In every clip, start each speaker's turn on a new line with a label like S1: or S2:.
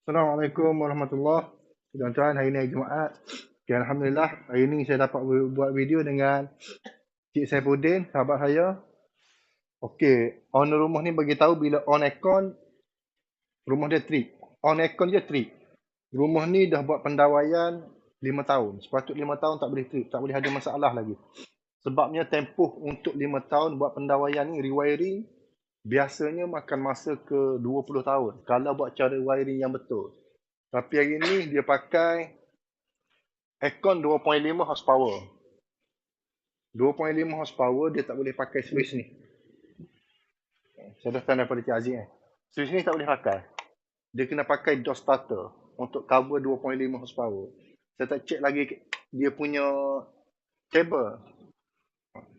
S1: Assalamualaikum warahmatullahi wabarakatuh. Tuan-tuan, hari ni hari Jumaat. Okay, Alhamdulillah, hari ni saya dapat buat video dengan Cik Saifuddin, sahabat saya. Okey, owner rumah ni bagi tahu bila on aircon, rumah dia trip. On aircon je trip. Rumah ni dah buat pendawaian 5 tahun. Sepatut 5 tahun tak boleh trip, tak boleh ada masalah lagi. Sebabnya tempoh untuk 5 tahun buat pendawaian ni, rewiring, biasanya makan masa ke 20 tahun. Kalau buat cara wiring yang betul. Tapi hari ni dia pakai aircon 2.5 horsepower. 2.5 horsepower dia tak boleh pakai switch ni. Saya dah tanda pada Cik Aziz kan. Switch ni tak boleh pakai. Dia kena pakai door starter untuk cover 2.5 horsepower. Saya tak check lagi dia punya kabel.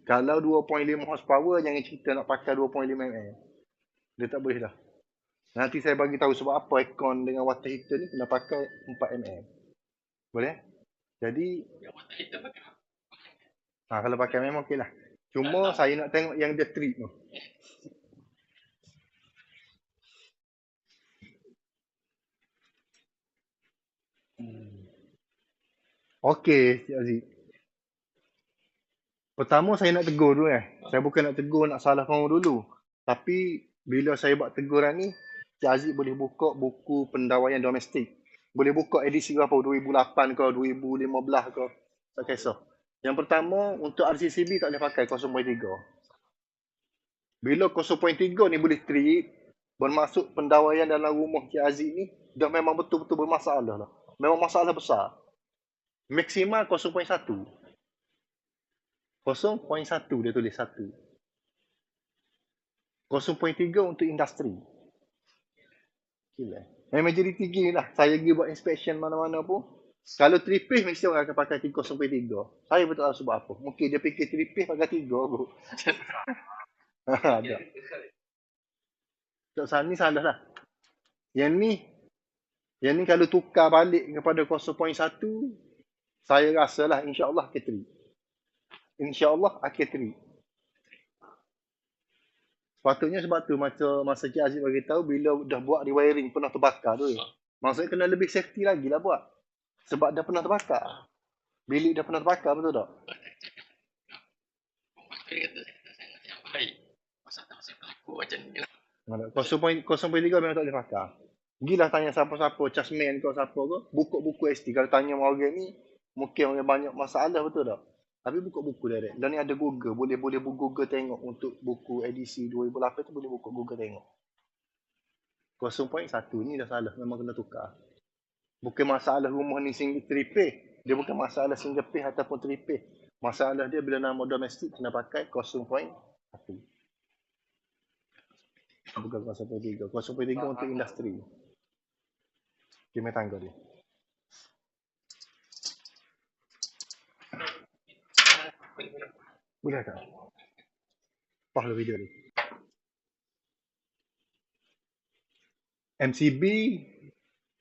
S1: Kalau 2.5 horsepower jangan cerita nak pakai 2.5 mm. Dia tak boleh dah. Nanti saya bagi tahu sebab apa aircon dengan water heater ni kena pakai 4 mm. Boleh? Jadi kalau pakai memang okey lah. Cuma saya nak tengok yang dia trip tu. Okey, Cik Aziz. Pertama saya nak tegur dulu Saya bukan nak tegur, nak salahkan orang dulu. Tapi bila saya buat teguran ni, Cik Aziz boleh buka buku pendawaian domestik. Boleh buka edisi berapa, 2008 ke, 2015 ke. Tak kisah. Yang pertama, untuk RCCB tak boleh pakai 0.3. Bila 0.3 ni boleh trip, bermaksud pendawaian dalam rumah Cik Aziz ni dah memang betul-betul bermasalah lah. Memang masalah besar. Maksimal 0.1. 0.1 dia tulis 1. 0.3 untuk industri. Gila. Memang jadi tinggi lah. Saya pergi buat inspection mana-mana pun. Kalau tripis mesti orang akan pakai 0.3. Saya betul tahu sebab apa. Mungkin dia fikir tripis pakai 3 kot. Ada. Tak ni salah lah. Yang ni kalau tukar balik kepada 0.1, saya rasalah insya-Allah akan trip. InsyaAllah akhir trip. Sepatutnya sebab tu masa Cik Aziz bagi tahu bila dah buat rewiring pernah terbakar tu. Maksudnya kena lebih safety lagi lah buat. Sebab dah pernah terbakar. Bilik dah pernah terbakar, betul tak? Kosong point 3 memang tak boleh bakar. Gilah tanya siapa-siapa, Casman kau siapa ke, buka buku ST. Kalau tanya orang ni, mungkin orang banyak masalah, betul tak? Tapi buka buku direct. Dan ni ada Google. Boleh Google tengok untuk buku edisi 2008 tu boleh buka Google tengok. 0.1 ni dah salah. Memang kena tukar. Bukan masalah rumah ni single tripih. Dia bukan masalah single pih ataupun tripih. Masalah dia bila nama domestik kena pakai 0.1. Bukan 0.3. 0.3 untuk industri. Kira tangga dia. Boleh tak? Pause video ni.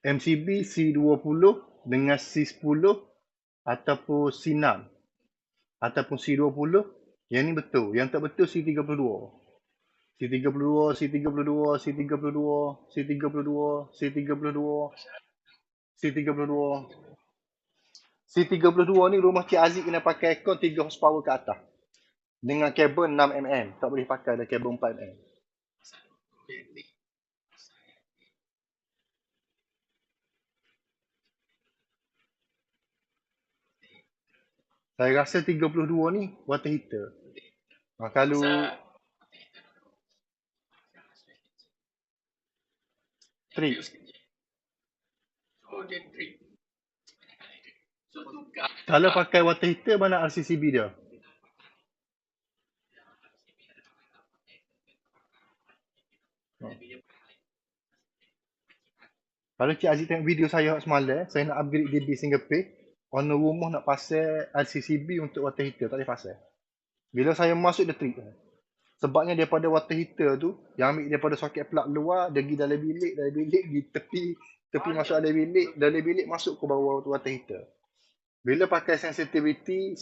S1: MCB C20 dengan C10 ataupun C6 ataupun C20, yang ni betul. Yang tak betul C32. C32 ni rumah Cik Aziz kena pakai aircon 3 horsepower ke atas. Dengan kabel 6mm. Tak boleh pakai ada kabel 4mm. Saya rasa 32 ni water heater. Kalau trip. Kalau pakai water heater, mana RCCB dia? Kalau Cik Aziz tengok video saya semalam, saya nak upgrade DB single pay. Owner rumah nak pasal RCCB untuk water heater, tak boleh pasal. Bila saya masuk, dia trip. Sebabnya daripada water heater tu, yang ambil daripada soket plug luar, dia pergi dalam bilik, di tepi masuk dalam bilik masuk ke bawah water heater. Bila pakai sensitivity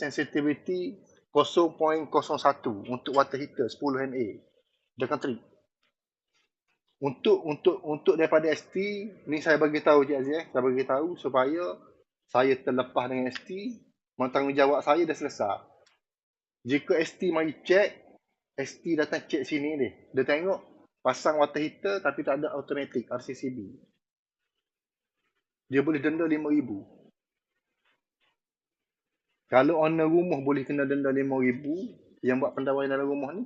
S1: 0.01 untuk water heater 10 MA, dia akan trip. Untuk daripada ST ni saya bagi tahu Cik Aziz, saya bagi tahu supaya saya terlepas dengan ST, tanggungjawab saya dah selesai. Jika ST mari check, ST datang check sini ni, dia tengok pasang water heater tapi tak ada automatic RCCB. Dia boleh denda RM5,000. Kalau owner rumah boleh kena denda RM5,000 yang buat pendawaian dalam rumah ni,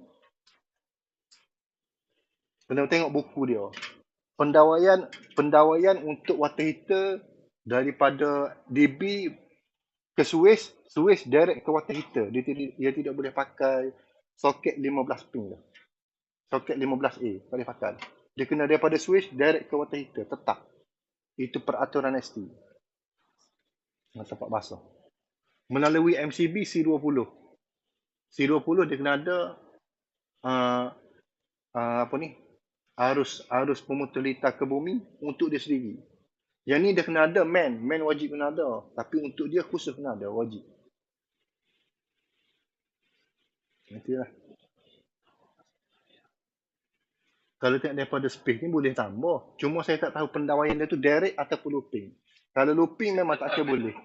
S1: kena tengok buku dia. Pendawaian untuk water heater daripada DB ke Suez direct ke water heater. Dia tidak boleh pakai soket 15 pin dah. Soket 15A tak boleh pakai. Dia kena daripada Suez direct ke water heater, tetap. Itu peraturan ST. Tempat basah. Melalui MCB C20. C20 dia kena ada apa ni? Arus pemutul litar ke bumi untuk dia sendiri. Yang ni dia kena ada man wajib kena ada. Tapi untuk dia khusus kena ada, wajib. Itulah. Kalau tengok daripada space ni boleh tambah. Cuma saya tak tahu pendawaian dia tu direct ataupun looping. Kalau looping memang tak akan boleh.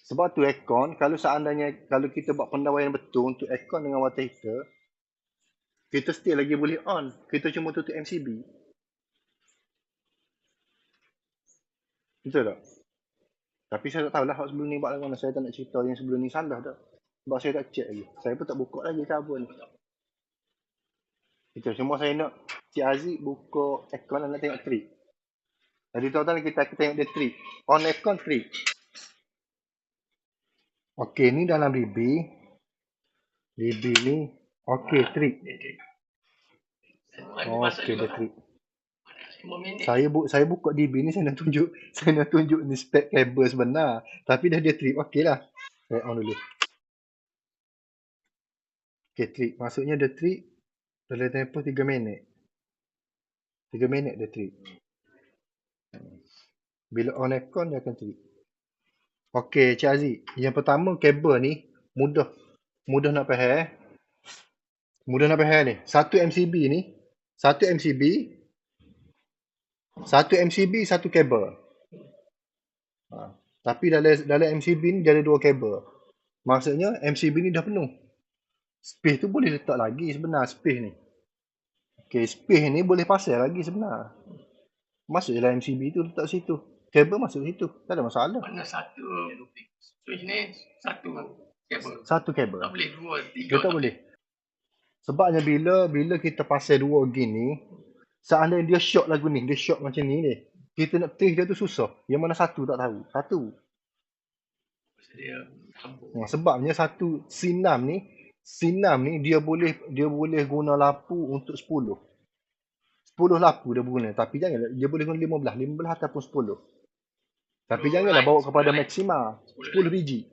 S1: Sebab tu aircon, kalau seandainya kalau kita buat pendawaian betul untuk aircon dengan water heater, kita still lagi boleh on. Kita cuma tutup MCB. Betul tak? Tapi saya tak tahulah hak sebelum ni buat lagu mana. Saya tak nak cerita yang sebelum ni salah tak. Sebab saya tak check lagi. Saya pun tak buka lagi sabun. Itu cuma saya nak Cik Aziz buka aircon dan nak tengok trip. Jadi tuan-tuan kita tengok dia trip. On aircon trip. Okey, ni dalam DB. DB ni. Okey, trip. Okey, dia trip. Saya buka DB ni saya nak tunjuk ni spek kabel sebenar. Tapi dah dia trip. Okey lah. Saya on dulu. Okey, trip. Maksudnya dia trip dalam tempoh 3 minit. 3 minit dia trip. Bila on aircon dia akan trip. Okey, Cik Aziz. Yang pertama kabel ni mudah nak faham. Mudah nak faham ni. Satu MCB ni, satu MCB, satu kabel. Tapi dalam MCB ni dia ada 2 kabel. Maksudnya MCB ni dah penuh. Space tu boleh letak lagi sebenar space ni. Okey, space ni boleh pasal lagi sebenar. Masuk dalam MCB tu letak situ. Kabel masuk situ. Tak ada masalah.
S2: Mana satu switch ni satu kabel.
S1: Satu kabel.
S2: Tak boleh 2, 3.
S1: Dia tak boleh. Sebabnya bila kita pasal 2 gini, seandainya dia shock lagu ni, dia shock macam ni ni. Kita nak trace dia tu susah. Yang mana satu tak tahu. Satu. Sebabnya satu sinam ni dia boleh guna lampu untuk 10. 10 lampu dia guna. Tapi janganlah dia boleh guna 15 ataupun 10. Tapi janganlah bawa kepada maksima 10 biji.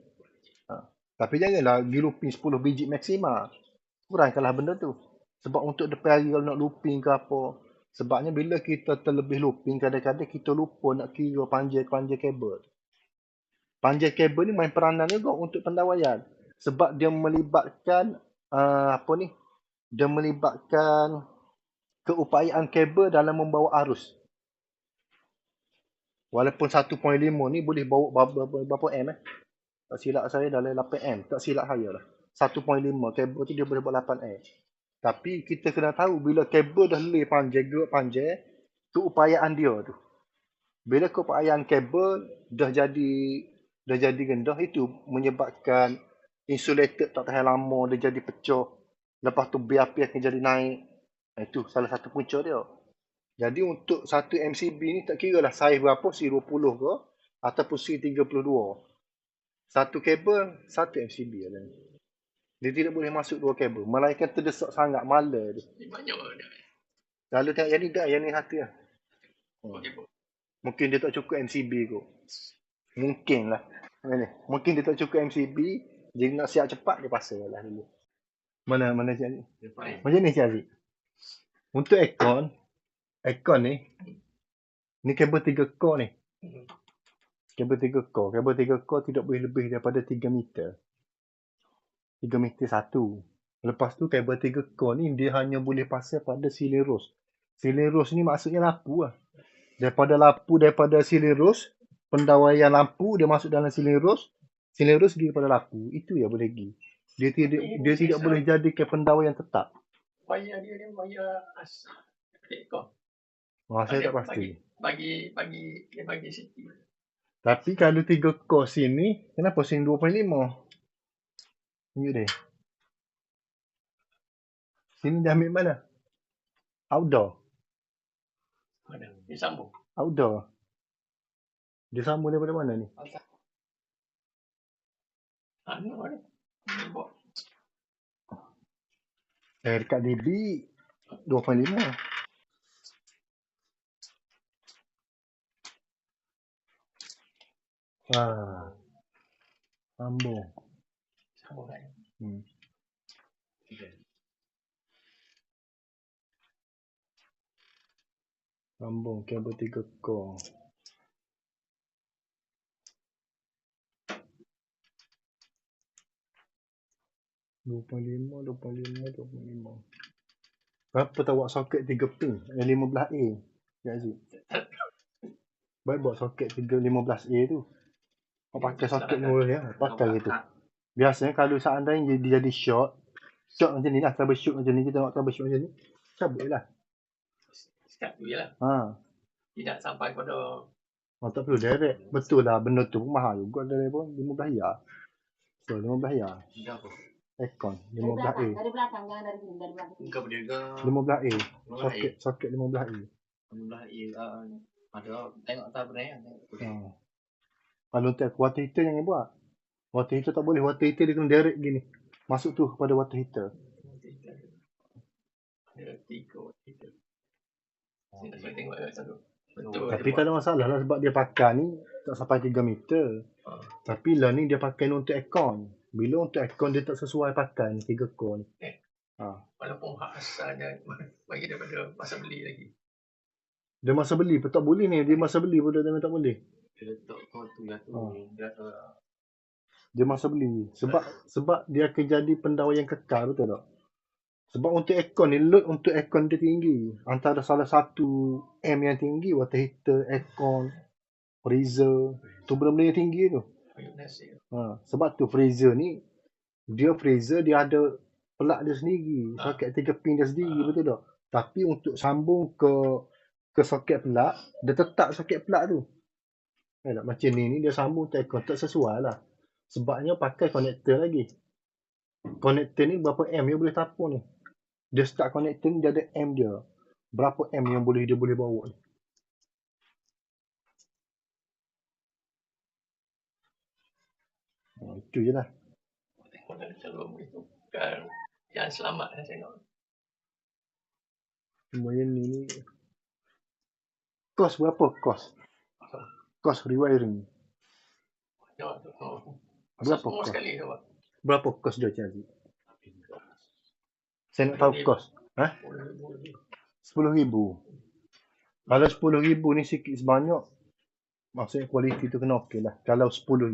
S1: Tapi janganlah di looping 10 biji maksima. Kurangkanlah benda tu. Sebab untuk depan hari kalau nak looping ke apa. Sebabnya bila kita terlebih looping, kadang-kadang kita lupa nak kira panjang kabel. Panjang kabel ni main peranan juga untuk pendawaian. Sebab dia melibatkan dia melibatkan keupayaan kabel dalam membawa arus. Walaupun 1.5 ni boleh bawa berapa M Tak silap saya dalam 8 M. Tak silap saya lah. 1.5 kabel tu dia boleh buat 8 M. Tapi kita kena tahu bila kabel dah lebih panjang, keupayaan dia tu. Bila keupayaan kabel dah jadi rendah, itu menyebabkan insulated tak tahan lama, dia jadi pecah. Lepas tu BAP akan jadi naik. Itu salah satu punca dia. Jadi untuk satu MCB ni tak kira lah saiz berapa, C20 ke ataupun C32. Satu kabel, satu MCB lah. Dia tidak boleh masuk 2 kabel. Melainkan terdesak sangat, malah dia. Lalu tengok yang ni dah, yang ni satu lah. Mungkin dia tak cukup MCB kot. Mungkin lah. Mungkin dia tak cukup MCB, dia nak siap cepat, dia pasal lah dulu. Mana Cik Aziz? Macam ni Cik Aziz. Untuk aircon ni kabel 3 core ni. Kabel 3 core tidak boleh lebih daripada 3 meter. 3 meter satu. Lepas tu kabel 3 core ni dia hanya boleh pasang pada silin rose. Silin rose ni maksudnya lampu lah. Daripada silin rose, pendawaian lampu dia masuk dalam silin rose pergi kepada lampu. Itu yang boleh pergi. Dia tidak boleh jadikan pendawaian tetap.
S2: Wayar dia wayar asal. Ekor.
S1: Saya tak pasti.
S2: Bagi Siti.
S1: Tapi kalau 3 core sini, kenapa sini 2.5? Tunjuk dia. Sini dia ambil mana? Outdoor.
S2: Mana? Dia sambung.
S1: Outdoor. Dia sambung daripada mana ni?
S2: Anu ni.
S1: Dekat DB 2.5. Sambung.
S2: Sambung kan.
S1: Sambung kabel 3 core. $2.5. Berapa tak buat soket 3 pin? Yang 15A. Ya Aziz. Baik buat soket 15A tu. Kau pakai soket murah ya. Pakai gitu. Biasanya kalau seandainya dia jadi short macam ni lah. Troubleshoot macam ni. Kita nak troubleshoot macam ni. Cabut lah.
S2: Sekat tu je lah. Tidak sampai pada...
S1: Tak perlu direct. Betul lah. Benda tu pun mahal juga. Dari pun 15 ya. So 15 ya. Aircon 15A.
S3: Dari belakang, jangan dari sini, dari belakang.
S2: Engkau berniaga
S1: 15A. Soket 15A.
S2: 15A. Ada tengok tak benar.
S1: Kalau untuk water heater jangan buat. Water heater tak boleh. Water heater dia kena direct gini. Masuk tu kepada water heater.
S2: Ada 3 water heater. Saya tengok satu. Betul.
S1: Tapi tak ada masalah lah sebab dia pakai ni tak sampai 3 meter. Tapi lah ni dia pakai untuk aircon. Bila untuk aircon dia tak sesuai pakai ni 3 core ni.
S2: Walaupun hak asalnya bagi daripada masa beli lagi.
S1: Dia masa beli pun tak boleh ni. Dia masa beli pun dia tak boleh.
S2: Dia letak kau tu lah tu.
S1: Dia masa beli. Sebab dia akan jadi pendawaian kekal, betul tak? Sebab untuk aircon ni, load untuk aircon dia tinggi. Antara salah satu M yang tinggi, water heater, aircon, freezer. Tu benda-benda yang tinggi tu. Sebab tu freezer ni, dia ada pelak dia sendiri. Soket 3 pin dia sendiri, betul tak? Tapi untuk sambung ke soket pelak, dia tetap soket pelak tu. Macam ni dia sambung ke aircon, tak sesuai lah. Sebabnya pakai konektor lagi. Konektor ni berapa M yang boleh tapung ni. Dia start konektor ni dia ada M dia. Berapa M yang dia boleh bawa ni. Itu je lah.
S2: Yang selamat lah saya nak.
S1: Lumayan ni. Kos berapa kos? Kos rewiring. Berapa kos? Berapa kos dia cari? Saya nak tahu kos. 10,000. Kalau 10,000 ni sikit sebanyak, maksudnya kualiti tu kena okey lah. Kalau 10,000.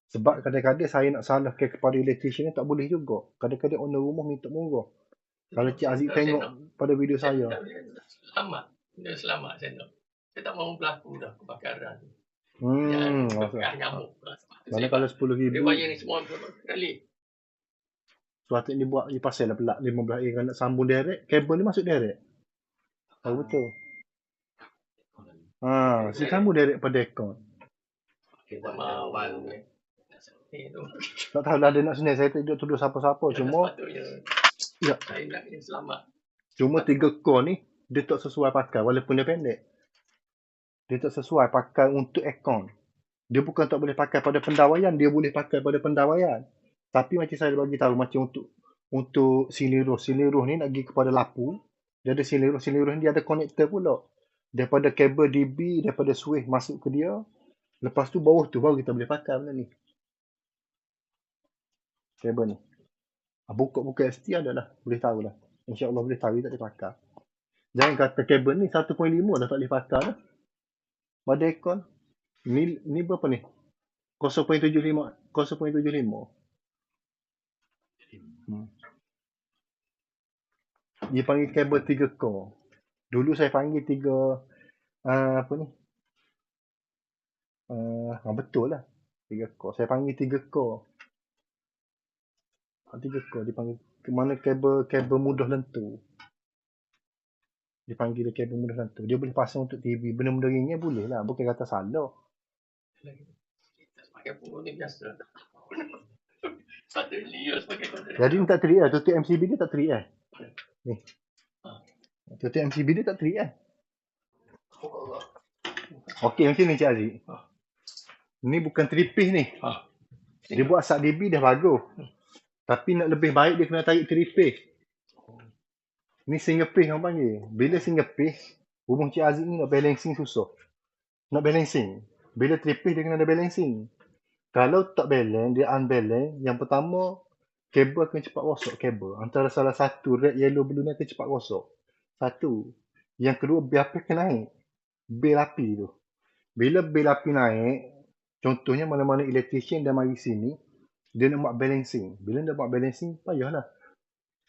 S1: Sebab kadang-kadang saya nak salahkan kepada electrician ni tak boleh juga. Kadang-kadang owner rumah minta murah. Kalau Cik Aziz tengok pada video saya.
S2: Dia selamat saya nak. Saya tak mahu berlaku dah kebakaran. Nyamuk.
S1: Mana kalau 10,000.
S2: Dia bayar ni semua kali.
S1: Suatu ni buat ni pasal lah pelak 15A kan nak sambung direct. Kabel ni masuk direct. Betul. Si sambung direct pada aircon. Tak tahu lah dia nak senang. Saya tak tuduh siapa-siapa. Cuma
S2: saya nak yang selamat.
S1: Cuma 3 core ni dia tak sesuai pakai walaupun dia pendek. Dia tak sesuai pakai untuk aircon. Dia bukan tak boleh pakai pada pendawaian, dia boleh pakai pada pendawaian. Tapi macam saya bagi tahu macam untuk silin rose ni nak pergi kepada lampu. Dia ada silin rose ni dia ada konektor pula. Daripada kabel DB, daripada switch masuk ke dia. Lepas tu bawah tu baru kita boleh pakai benda ni. Kabel ni. Buka ST ada lah. Boleh tahu lah. InsyaAllah boleh tahu tak boleh pakai. Jangan kata kabel ni 1.5 dah tak boleh pakai dah. Pada aircon. Ni berapa ni? 0.75. Dia panggil kabel 3 core. Dulu saya panggil 3 apa ni? Betul lah. 3 core. Saya panggil 3 core. 3 core dipanggil ke mana kabel mudah lentur. Dipanggil dia kabel mudah lentur. Dia boleh pasang untuk TV. Benda-benda ringan boleh lah. Bukan kata salah.
S2: Kita pakai pun ni biasa. Suddenly pakai konten.
S1: Jadi ni tak terik lah. Tutup MCB dia tak terik lah. Ni. Tutup MCB dia tak terik lah. Okey macam ni Cik Aziz. Ni bukan teripis ni. Dia buat sat DB dah bagus. Tapi nak lebih baik dia kena tarik teripis. Ni single piece orang panggil. Bila single piece, rumah Cik Aziz ni nak balancing susah. Nak balancing. Bila teripis dia kena ada balancing. Kalau tak balance, dia unbalance. Yang pertama, kabel akan cepat rosak kabel. Antara salah satu red, yellow, blue ni akan cepat rosak. Satu. Yang kedua, bil api akan naik. Bil api tu. Bila bil api naik, contohnya mana-mana electrician dah mari sini, dia nak buat balancing. Bila dia buat balancing, payahlah.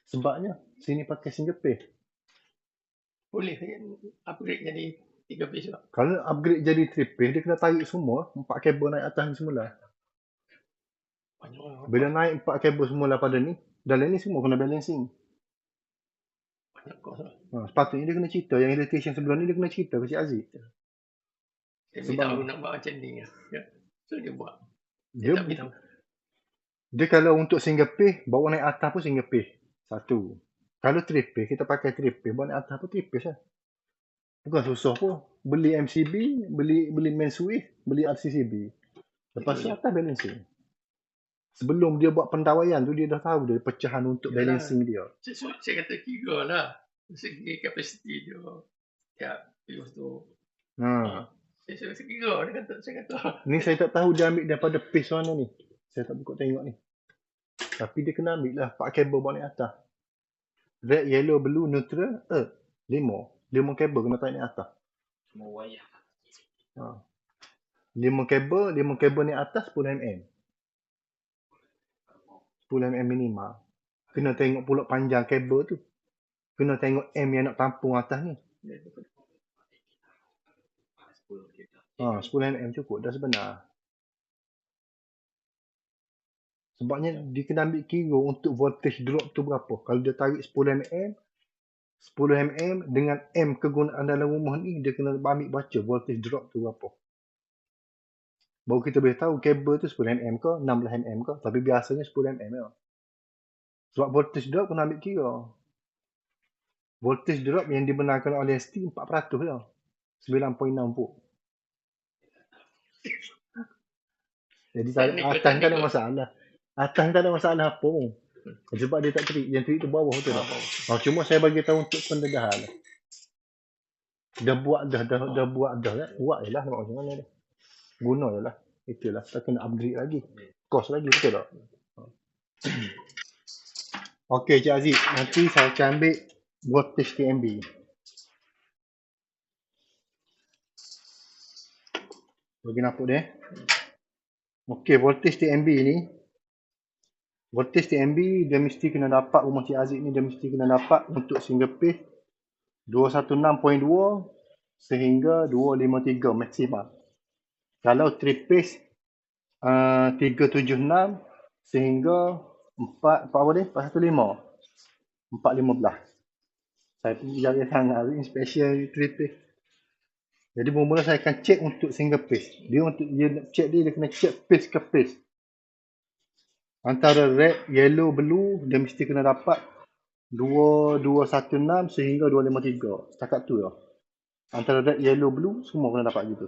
S1: Sebabnya, sini pakai single piece.
S2: Boleh upgrade jadi 3 piece juga.
S1: Kalau upgrade jadi 3 piece, dia kena tarik semua 4 kabel naik atas ni semula.
S2: Banyak orang.
S1: Bila naik 4 kabel semula pada ni, dalam ni semua kena balancing.
S2: Banyak kos lah.
S1: Sepatutnya dia kena cerita. Yang electrician sebelum ni dia kena cerita ke Cik Aziz.
S2: Dia
S1: Sebab-
S2: beritahu nak buat macam ni. Ya. So dia buat.
S1: Dia,
S2: Dia tak beritahu.
S1: dia kalau untuk single piece, bawa naik atas pun single piece. Satu. Kalau 3 piece, kita pakai 3 piece, bawa naik atas pun 3 piece lah. Bukan susah pun. Beli MCB, beli main switch, beli RCCB. Lepas tu atas balancing. Sebelum dia buat pendawaian tu, dia dah tahu dia pecahan untuk
S2: Yalah.
S1: balancing dia.
S2: Saya kata kira lah. Segi kapasiti dia. Ya, fuse tu. Saya kira. Saya kata.
S1: Ni saya tak tahu dia ambil daripada piece mana ni. Saya tak buka tengok ni. Tapi dia kena ambil lah 4 kabel bawa naik atas. Red, yellow, blue, neutral, 5 kabel kena tarik naik atas.
S2: Semua wayar.
S1: 5 kabel naik atas 10 mm. 10 mm minimal. Kena tengok pula panjang kabel tu. Kena tengok M yang nak tampung atas ni. 10 mm cukup dah sebenar. Sebabnya dia kena ambil kira untuk voltage drop tu berapa. Kalau dia tarik 10 mm, 10 mm dengan M kegunaan dalam rumah ni, dia kena ambil baca voltage drop tu berapa. Baru kita boleh tahu kabel tu 10 mm ke, 16 mm ke. Tapi biasanya 10 mm lah. Sebab voltage drop kena ambil kira. Voltage drop yang dibenarkan oleh ST 4% lah. 9.6 volt. Jadi atas tak ada masalah. Atas tak ada masalah apa pun. Sebab dia tak terik. Yang terik tu bawah betul tak? Cuma saya bagi tahu untuk pendedahan lah. Dah buat dah. Buat je lah. Nak macam mana dah. Guna je lah. Itulah. Tak kena upgrade lagi. Kos lagi betul tak? Okey Cik Aziz. Nanti saya akan ambil voltage TMB. Bagi nampak dia. Okey, voltage TMB ni. Voltage TMB dia mesti kena dapat, rumah Cik Aziz ni dia mesti kena dapat untuk single phase 216.2 sehingga 253 maksimal. Kalau 3 phase 376 sehingga 4 apa ni? 415. 415. Saya pergi jari sangat hari ni special 3 phase. Jadi mula-mula saya akan check untuk single phase. Dia check dia kena check phase ke phase. Antara red, yellow, blue dia mesti kena dapat 2216 sehingga 253. Setakat tu lah. Antara red, yellow, blue semua kena dapat gitu.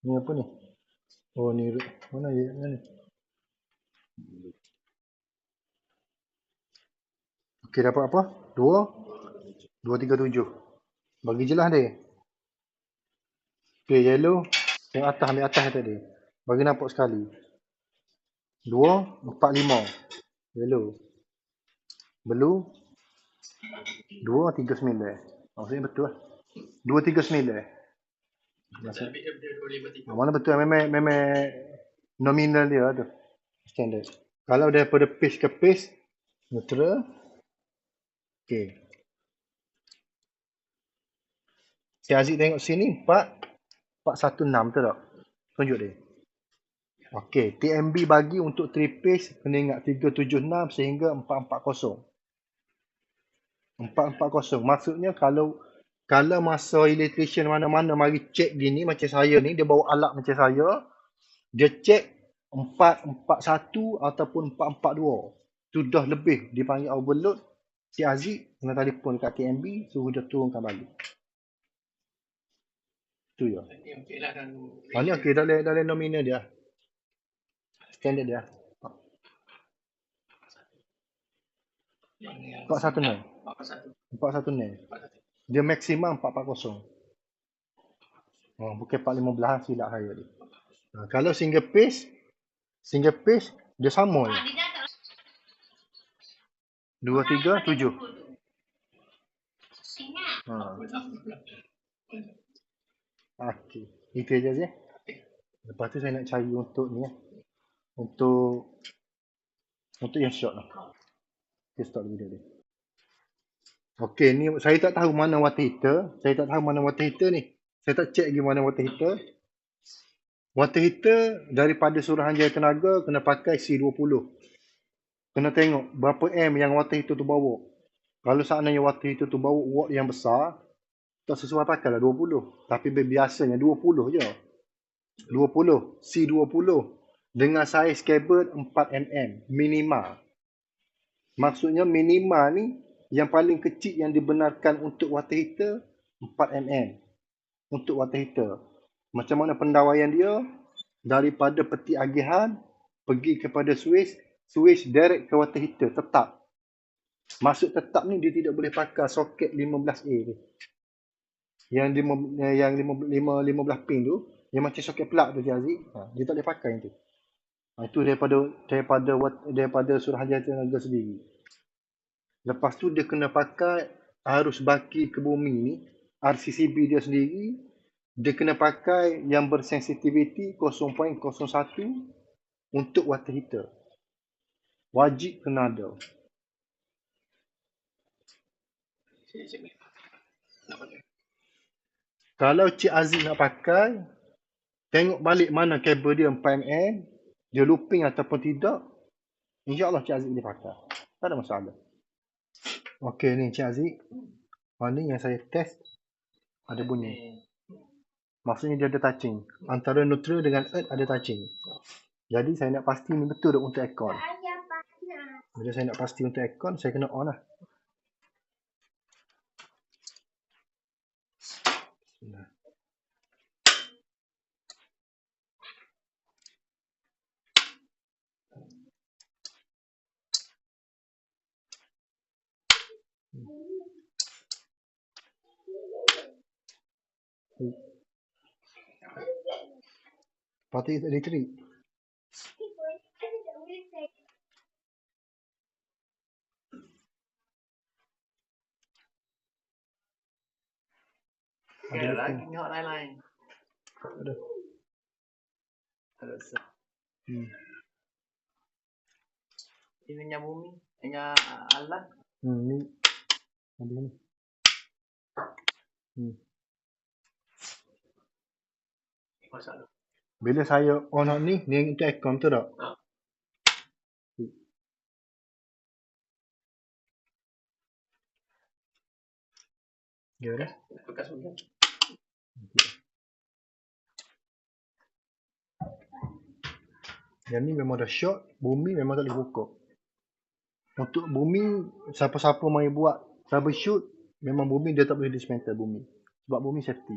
S1: Ni apa ni? Oh ni mana ya ni? Okey dapat apa? 237. Bagi je lah dia. Okey yellow. Yang atas ambil atas tadi. Bagi nampak sekali. 245. Yellow. Blue. 239. Maksudnya betul lah. 239.
S2: Tak ambil dia 253.
S1: Mana betul memang nominal dia tu. Standard. Kalau daripada pace ke pace, neutral. Okey. Si Aziz tengok sini 416 betul tak? Tunjuk dia. Okey, TMB bagi untuk 3 pace kena ingat 376 sehingga 440. 440. Maksudnya kalau masa electrician mana-mana mari check gini macam saya ni, dia bawa alat macam saya, dia check 441 ataupun 442. Sudah lebih dipanggil overload. Si Aziz kena telefon kat TMB suruh dia turunkan balik. Tu ya.
S2: Ini okey lah dan
S1: Ni okey dalam nominal dia. Standard dia.
S2: yang
S1: 416.
S2: 41.
S1: 416. Dia maksimum 440. Oh, bukan 415 silap saya dia. Kalau single pace dia sama je. 237. Okey. Itu aja je. Lepas tu saya nak cari untuk ni Untuk yang short lah. Kita stop video dia. Okey, ni saya tak tahu mana water heater. Saya tak tahu mana water heater ni. Saya tak check lagi mana water heater. Water heater daripada Suruhanjaya Tenaga kena pakai C20. Kena tengok berapa M yang water heater tu bawa. Kalau seandainya water heater tu bawa watt yang besar, tak sesuai pakailah 20. Tapi biasanya 20 je. 20. C20. Dengan saiz kabel 4mm. Minima. Maksudnya minima ni yang paling kecil yang dibenarkan untuk water heater 4mm. Untuk water heater. Macam mana pendawaian dia? Daripada peti agihan pergi kepada switch direct ke water heater tetap. Maksud tetap ni dia tidak boleh pakai soket 15A tu. Yang 15 pin tu, yang macam soket plug tu dia Aziz. Dia tak boleh pakai yang tu. Itu daripada Suruhanjaya Tenaga sendiri. Lepas tu dia kena pakai arus baki ke bumi ni, RCCB dia sendiri. Dia kena pakai yang bersensitiviti 0.01 untuk water heater. Wajib kena ada. Kalau Cik Aziz nak pakai, tengok balik mana kabel dia 4mm, dia looping ataupun tidak, insya-Allah Cik Aziz boleh pakai. Tak ada masalah. Okey ni Cik Aziz. Ni yang saya test ada bunyi. Maksudnya dia ada touching. Antara neutral dengan earth ada touching. Jadi saya nak pasti ni betul untuk aircon. Bila saya nak pasti untuk aircon, saya kena on lah. Nah. Parti elektrik.
S2: Ada lagi tengok lain-lain.
S1: Ada.
S2: Ada. Ini punya bumi, punya alat.
S1: Ni. Ada ni.
S2: Masalah.
S1: Bila saya on ni untuk aircon tu tak? Ya dah.
S2: Bekas hujan.
S1: Yang ni memang dah short, bumi memang tak boleh buka. Untuk bumi, siapa-siapa mai buat troubleshoot, memang bumi dia tak boleh dismantle bumi. Sebab bumi safety.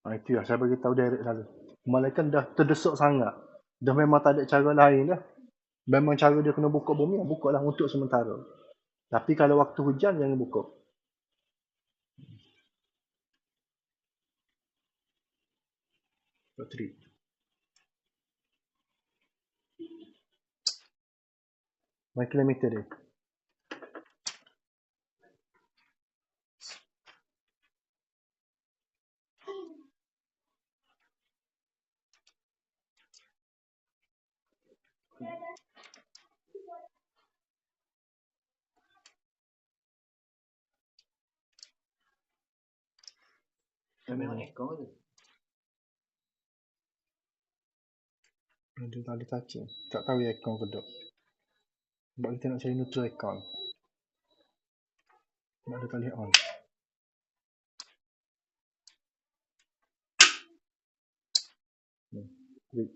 S1: Itu lah, saya bagi tahu direct selalu. Malaikat dah terdesak sangat. Dah memang tak ada cara lain dah. Memang cara dia kena buka bumi, buka lah untuk sementara. Tapi kalau waktu hujan, jangan buka. Bateri. Kilometer dia.
S2: Memang ekor tu.
S1: Dia tak ada touching. Tak tahu ya account ke tak. Sebab kita nak cari neutral account. Nak ada kali on. Klik.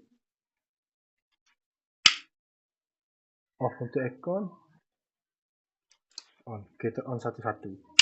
S1: Off untuk account. On. Kita on satu-satu.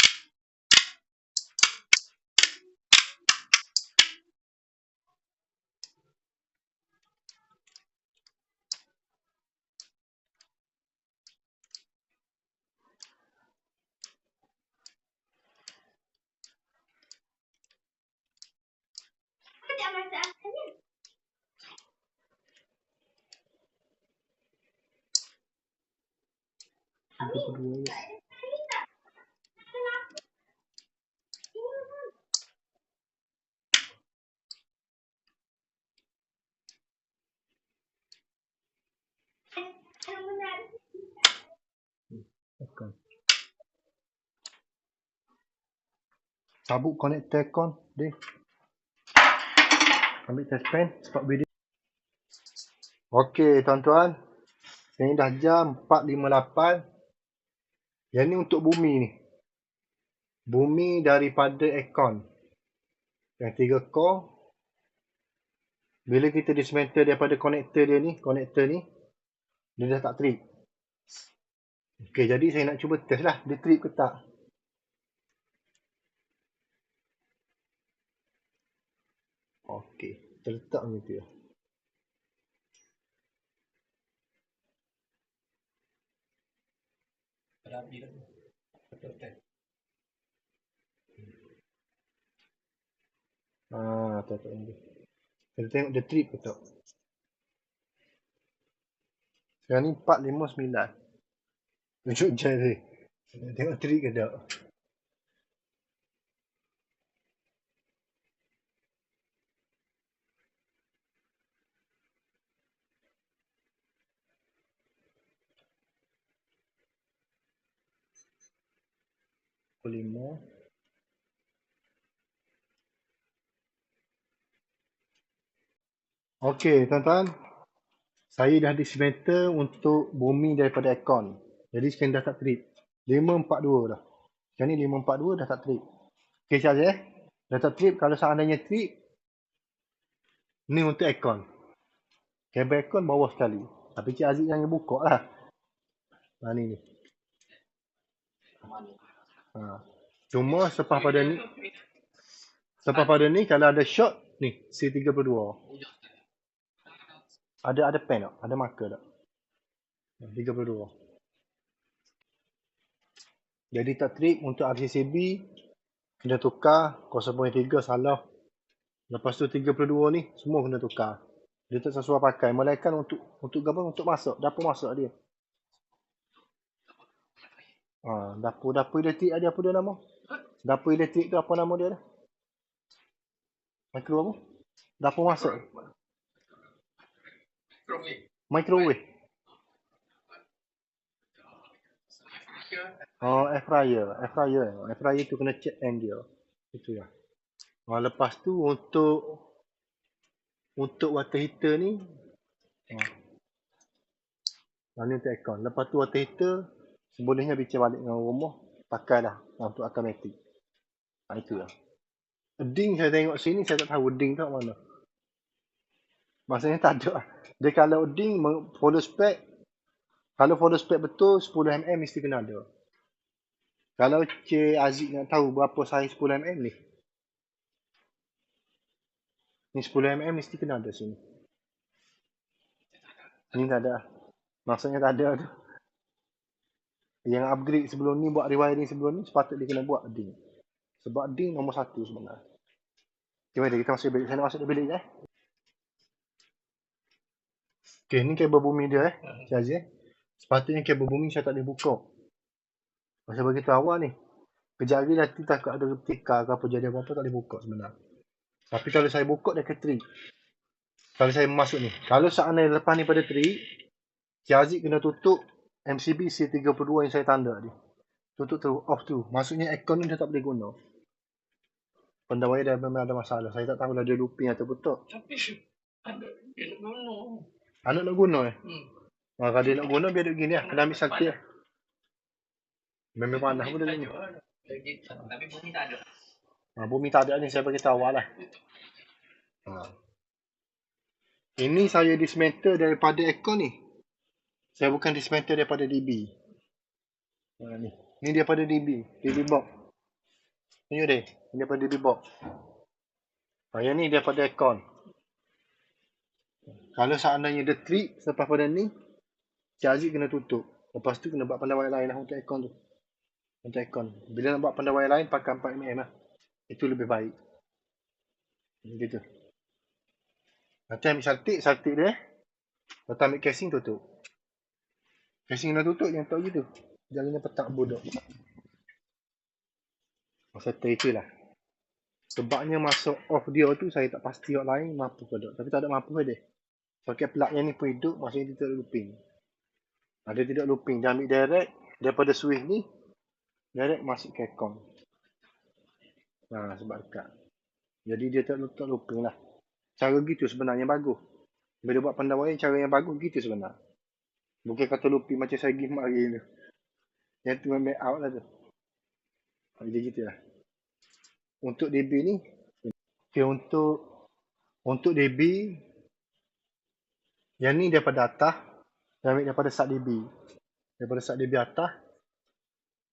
S1: Kita berdua. Account. Sabuk connector account dia. Ambil test pen, stop video. Okey tuan-tuan. Ini dah jam 4.58. Yang ni untuk bumi ni. Bumi daripada account. Yang 3 core. Bila kita dismantle daripada konektor dia ni, konektor ni, dia dah tak trip. Okey, jadi saya nak cuba test lah, dia trip ke tak. Okey, terletak macam tu. Tak ni. Kita tengok dia trip ke tak. Sekarang ni 4.59. Tunjuk jari. Tengok trip ke tak. Pukul 5. Okey, tuan-tuan. Saya dah dismantle untuk bumi daripada account. Jadi sekarang dah tak trip. 542 dah. Sekarang ni 542 dah tak trip. Okey saja dah tak trip. Kalau seandainya trip, ni untuk account. Kabel account bawah sekali. Tapi Cik Aziz jangan buka lah. Ni. Cuma selepas pada ni kalau ada short ni C32. Ada pen tak? Ada marker tak? 32. Jadi tak trip untuk RCCB kena tukar 0.3 salah. Lepas tu 32 ni semua kena tukar. Dia tak sesuai pakai. Melainkan untuk gambar untuk masuk. Dapur masuk dia. Dapur elektrik ada apa dia nama? Dapur elektrik tu apa nama dia dah? Mikro apa? Dapur masuk. Microwave. Air fryer. Air fryer tu kena check end dia. Itu ya. Lepas tu untuk water heater ni ni untuk account. Lepas tu water heater sebolehnya bincang balik dengan rumah, pakailah untuk automatik. Itu lah. Ding saya tengok sini, saya tak tahu ding tu mana. Maksudnya tak ada. Dia kalau ding follow spec, kalau follow spec betul 10mm mesti kena ada. Kalau Cik Aziz nak tahu berapa saiz 10mm ni. Ni 10mm mesti kena ada sini. Ni tak ada. Maksudnya tak ada tu. Yang upgrade sebelum ni, buat rewiring sebelum ni, sepatutnya dia kena buat ding. Sebab ding nombor 1 sebenarnya. Okay, kita masuk bilik. Saya nak masuk ke bilik je. Okay, ni kabel bumi dia Cik Aziz. Sepatutnya kabel bumi saya tak boleh buka. Masa begitu awal ni. Kejap lagi nanti takut ada replika ke apa jadi apa-apa tak boleh buka sebenarnya. Tapi kalau saya buka dia ke trip. Kalau saya masuk ni. Kalau seandainya lepas ni pada trip, Cik Aziz kena tutup MCB C32 yang saya tanda ni. Tutup tu, off tu. Maksudnya aircon ni dah tak boleh guna. Pendawai dah memang ada masalah. Saya tak tahu lah dia looping atau betul.
S2: Tapi ada dia nak guna.
S1: Anak nak guna eh?
S2: Hmm.
S1: Kalau dia nak guna biar dia begini lah. Kena ambil sakit lah. Memang panas pun dia ni.
S2: Tapi bumi tak ada.
S1: Bumi tak ada ni saya bagi tahu awal lah. Ini saya dismantle daripada aircon ni. Saya bukan dismantle daripada DB. Ni. Ni daripada DB. DB box. Ni dia. Ni daripada DB box. Yang ni daripada aircon. Kalau seandainya dia trip selepas pada ni, Cik Aziz kena tutup. Lepas tu kena buat pendawai lain lah untuk aircon tu. Untuk aircon. Bila nak buat pendawai lain, pakai 4mm lah. Itu lebih baik. Gitu. Nanti ambil saltik dia. Lepas ambil casing tutup. Casing dah tutup, yang tahu gitu. Jalannya petak bodoh. Masa itulah. Sebabnya masuk off dia tu, saya tak pasti yang lain mampu ke tak. Tapi tak ada mampu ke dia. Pakai plug yang ni pun hidup, maksudnya dia tidak looping. Ada tidak looping. Dia ambil direct daripada switch ni, direct masuk ke aircon. Sebab dekat. Jadi dia tak looping lah. Cara gitu sebenarnya bagus. Bila buat pendawaian, cara yang bagus gitu sebenarnya. Bukan kata looping macam saya pergi hari ni. Yang tu memang out lah tu. Jadi gitu lah. Untuk DB ni, okay, untuk DB, yang ni daripada atas, yang ambil daripada sat DB. Daripada sat DB atas.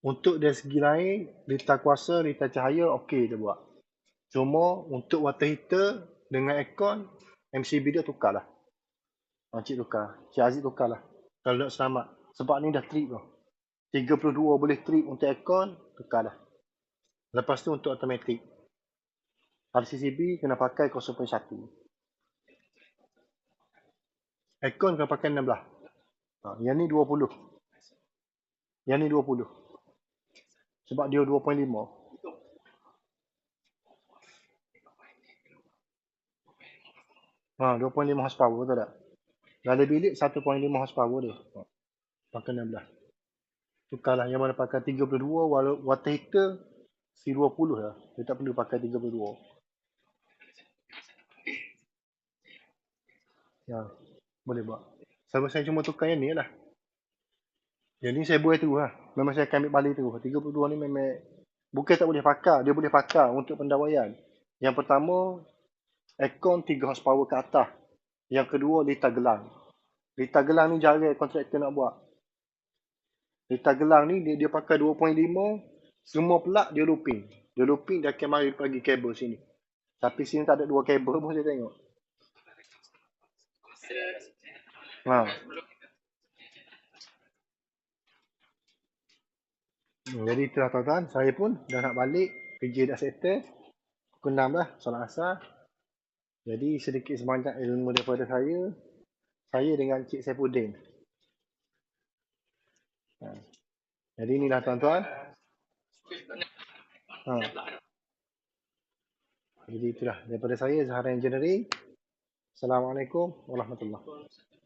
S1: Untuk dari segi lain, rita kuasa, rita cahaya, okey dia buat. Cuma untuk water heater dengan aircon, MCB dia tukar lah. Cik tukar. Cik Aziz tukar lah. Kalau nak selamat. Sebab ni dah trip lah. 32 boleh trip untuk aircon, tukar lah. Lepas tu untuk automatic. RCCB kena pakai 0.1. Aircon kena pakai 16. Yang ni 20. Yang ni 20. Sebab dia 2.5. 2.5 horsepower betul tak? Dalam bilik 1.5 horsepower dia. Pakai 16. Tukarlah yang mana pakai 32 water heater C20 lah. Dia tak perlu pakai 32. Ya, boleh buat. Saya cuma tukar yang ni lah. Yang ni saya buat tu lah. Memang saya akan ambil balik tu. 32 ni memang bukan tak boleh pakai. Dia boleh pakai untuk pendawaian. Yang pertama, aircon 3 horsepower ke atas. Yang kedua, litar gelang. Litar gelang ni jarang kontraktor nak buat. Litar gelang ni dia pakai 2.5. Semua pelak dia looping. Dia looping, dia akan mari bagi kabel sini. Tapi sini tak ada 2 kabel pun saya tengok. Jadi itulah tuan-tuan. Saya pun dah nak balik. Kerja dah settle. Pukul 6 dah. Solat asar. Jadi sedikit sebanyak ilmu daripada saya. Saya dengan Cik Saifuddin. Jadi inilah tuan-tuan. Jadi itulah daripada saya, Zahara Engineering. Assalamualaikum warahmatullahi wabarakatuh.